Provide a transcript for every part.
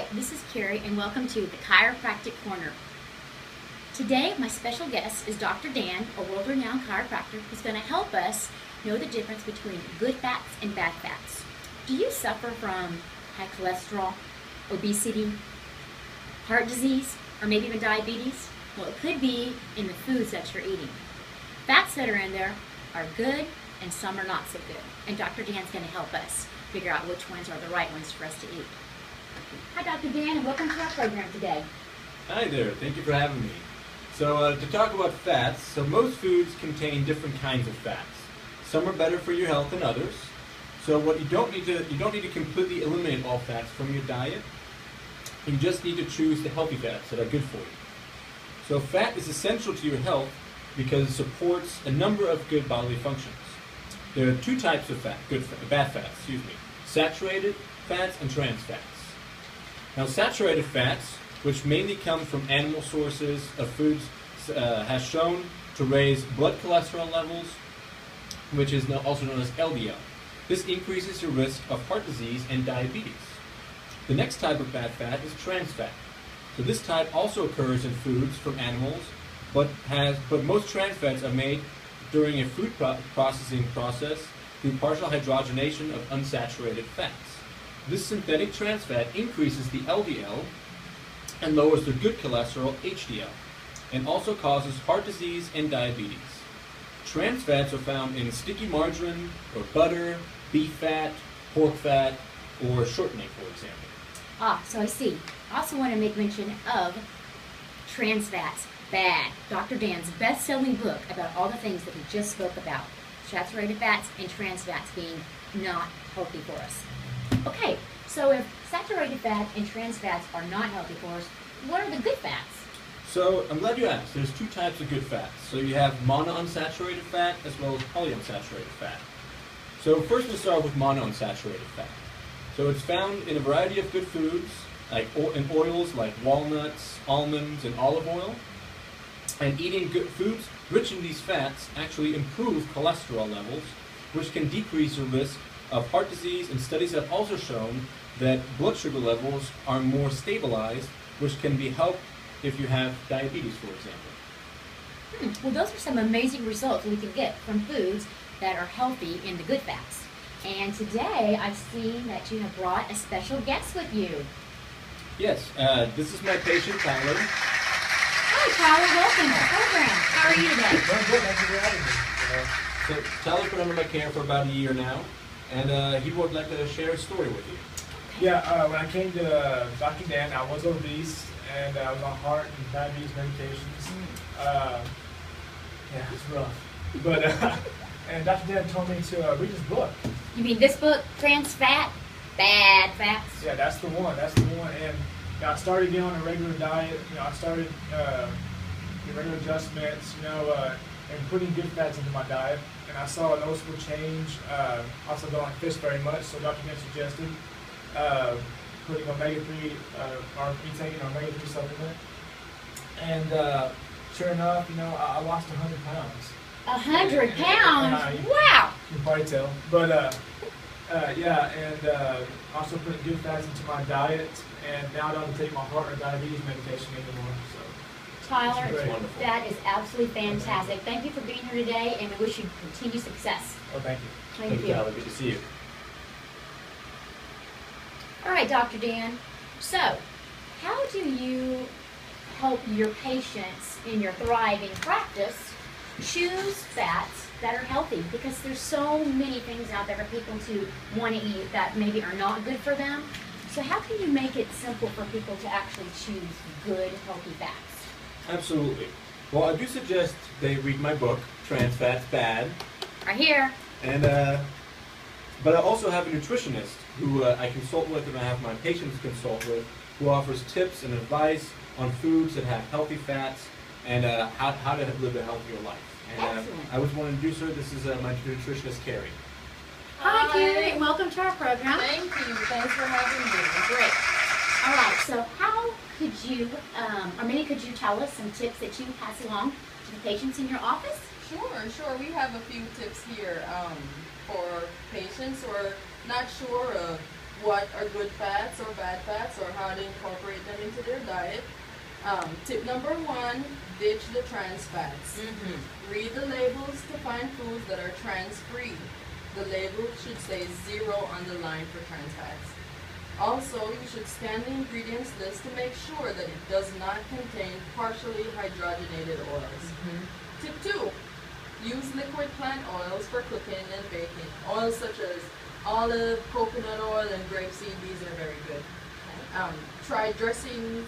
Hi, this is Carrie, and welcome to the Chiropractic Corner. Today, my special guest is Dr. Dan, a world-renowned chiropractor who's going to help us know the difference between good fats and bad fats. Do you suffer from high cholesterol, obesity, heart disease, or maybe even diabetes? Well, it could be in the foods that you're eating. Fats that are in there are good, and some are not so good. And Dr. Dan's going to help us figure out which ones are the right ones for us to eat. Hi, Dr. Dan, and welcome to our program today. Hi there, thank you for having me. So to talk about fats, so most foods contain different kinds of fats. Some are better for your health than others. So what you don't need to completely eliminate all fats from your diet. You just need to choose the healthy fats that are good for you. So fat is essential to your health because it supports a number of good bodily functions. There are two types of bad fats, saturated fats and trans fats. Now, saturated fats, which mainly come from animal sources of foods, has shown to raise blood cholesterol levels, which is also known as LDL. This increases your risk of heart disease and diabetes. The next type of bad fat is trans fat. So this type also occurs in foods from animals, but most trans fats are made during a food processing process through partial hydrogenation of unsaturated fats. This synthetic trans fat increases the LDL and lowers the good cholesterol, HDL, and also causes heart disease and diabetes. Trans fats are found in sticky margarine or butter, beef fat, pork fat, or shortening, for example. So I see. I also want to make mention of trans fats, bad. Dr. Dan's best-selling book about all the things that he just spoke about. Saturated fats and trans fats being not healthy for us. Okay, so if saturated fat and trans fats are not healthy for us, what are the good fats? So I'm glad you asked. There's two types of good fats. So you have monounsaturated fat as well as polyunsaturated fat. So first we'll start with monounsaturated fat. So it's found in a variety of good foods, like in oils like walnuts, almonds, and olive oil. And eating good foods rich in these fats actually improve cholesterol levels, which can decrease your risk of heart disease, and studies have also shown that blood sugar levels are more stabilized, which can be helped if you have diabetes, for example. Well, those are some amazing results we can get from foods that are healthy in the good fats. And today I've seen that you have brought a special guest with you. Yes, this is my patient, Tyler. Hi, Tyler. Welcome to the program. How are you today? I'm good. Thank you for having me. So Tyler's been under my care for about a year now, and he would like to share a story with you. Yeah, when I came to Dr. Dan, I was obese, and I was on heart and diabetes medications. Yeah, it's rough. But, and Dr. Dan told me to read his book. You mean this book, Trans Fat, Bad Fats? Yeah, that's the one. That's the one. And I started getting on a regular diet. I started getting regular adjustments, and putting good fats into my diet. And I saw a noticeable change. Also don't like fish very much, so Dr. Dan suggested putting omega-3, or taking an omega-3 supplement. And sure enough, I lost 100 pounds. 100 pounds? Wow! You can probably tell. But also putting good fats into my diet, and now I don't have to take my heart or diabetes medication anymore. So Tyler, wonderful. that is absolutely fantastic. Thank you for being here today, and we wish you continued success. Oh, thank you. Thank you. Tyler. Good to see you. All right, Dr. Dan. So, how do you help your patients in your thriving practice choose fats that are healthy? Because there's so many things out there for people to want to eat that maybe are not good for them. So how can you make it simple for people to actually choose good, healthy fats? Absolutely. Well, I do suggest they read my book, Trans Fats Bad. Right here. And but I also have a nutritionist who I consult with, and I have my patients consult with, who offers tips and advice on foods that have healthy fats and how to live a healthier life. And I was want to introduce her. This is my nutritionist, Carrie. Hi, Carrie, and welcome to our program. Thank you. Thanks for having me. Great. All right, so how could you, or maybe could you tell us some tips that you pass along to the patients in your office? Sure. We have a few tips here for patients who are not sure of what are good fats or bad fats or how to incorporate them into their diet. Tip number 1, ditch the trans fats. Read the labels to find foods that are trans-free. The label should say 0 on the line for trans fats. Also, you should scan the ingredients list to make sure that it does not contain partially hydrogenated oils. Tip 2, use liquid plant oils for cooking and baking. Oils such as olive, coconut oil, and grapeseed, these are very good. Try dressing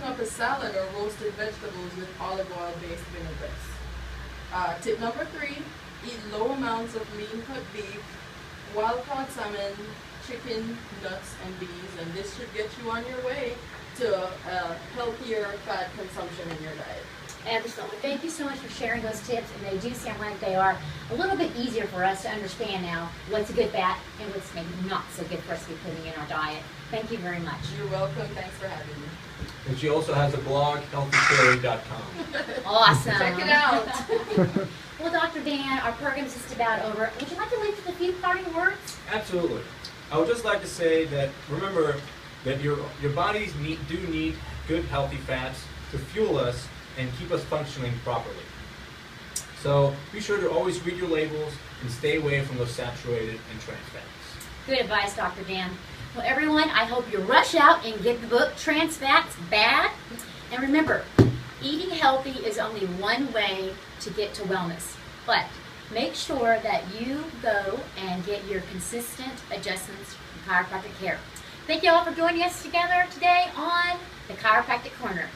up a salad or roasted vegetables with olive oil-based vinaigrettes. Tip number 3, eat low amounts of lean cut beef, wild-caught salmon, chicken, nuts, and bees, and this should get you on your way to a healthier fat consumption in your diet. Excellent. Thank you so much for sharing those tips, and they do sound like they are a little bit easier for us to understand now what's a good fat and what's maybe not so good for us to be putting in our diet. Thank you very much. You're welcome. Thanks for having me. And she also has a blog, healthycherry.com. Awesome. Check it out. Well, Dr. Dan, our program's just about over. Would you like to leave with a few parting words? Absolutely. I would just like to say that remember that your bodies do need good healthy fats to fuel us and keep us functioning properly. So be sure to always read your labels and stay away from those saturated and trans fats. Good advice, Dr. Dan. Well, everyone, I hope you rush out and get the book, Trans Fats Bad. And remember, eating healthy is only one way to get to wellness. But make sure that you go and get your consistent adjustments from chiropractic care. Thank you all for joining us together today on the Chiropractic Corner.